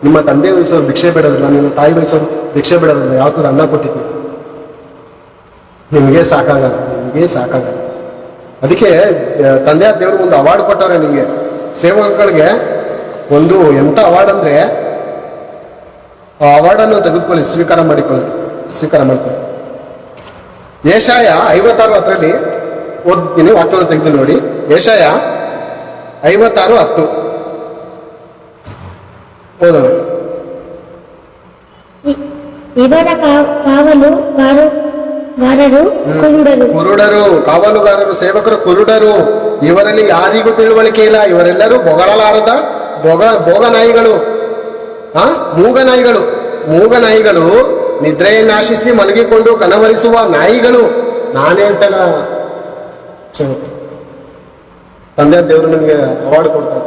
ನಿಮ್ಮ ತಂದೆ ವಯಸ್ಸವ್ರು ಭಿಕ್ಷೆ ಬಿಡೋದಿಲ್ಲ, ನಿಮ್ಮ ತಾಯಿ ವಯಸ್ಸವ್ರು ಭಿಕ್ಷೆ ಬಿಡೋದಿಲ್ಲ. ಯಾವ ಥರ ಅನ್ನ ಕೊಟ್ಟಿದ್ದೀವಿ, ನಿಮಗೆ ಸಾಕಾಗಲ್ಲ, ನಿಮಗೆ ಸಾಕಾಗಲ್ಲ. ಅದಕ್ಕೆ ತಂದೆ ದೇವರು ಒಂದು ಅವಾರ್ಡ್ ಕೊಟ್ಟವ್ರೆ ನಿಮಗೆ, ಸೇವಕಗಳಿಗೆ. ಒಂದು ಎಂಥ ಅವಾರ್ಡ್ ಅಂದ್ರೆ, ಆ ಅವಾರ್ಡನ್ನು ತೆಗೆದುಕೊಳ್ಳಿ, ಸ್ವೀಕಾರ ಮಾಡಿಕೊಳ್ಳಿ. ಯೆಶಾಯ 56:10 ಓದ್ತೀನಿ, ವಾಕ್ಯವನ್ನು ತೆಗೆದು ನೋಡಿ. ಯೆಶಾಯ 56:10 ಓದೋಣ. ಇವರ ಕಾವಲುಗಾರರು ಕುರುಡರು, ಕಾವಲುಗಾರರು, ಸೇವಕರು ಕುರುಡರು. ಇವರಲ್ಲಿ ಯಾರಿಗೂ ತಿಳುವಳಿಕೆ ಇಲ್ಲ. ಇವರೆಲ್ಲರೂ ಬೊಗಳಲಾರದ ಭೋಗನಾಯಿಗಳು, ಮೂಗನಾಯಿಗಳು, ನಿದ್ರೆಯನ್ನಾಶಿಸಿ ಮಲಗಿಕೊಂಡು ಕನವರಿಸುವ ನಾಯಿಗಳು. ನಾನು ಹೇಳ್ತೇನೆ, ತಂದೆ ದೇವರು ನಿಮ್ಗೆ ಅವಾರ್ಡ್ ಕೊಡ್ತಾರೆ.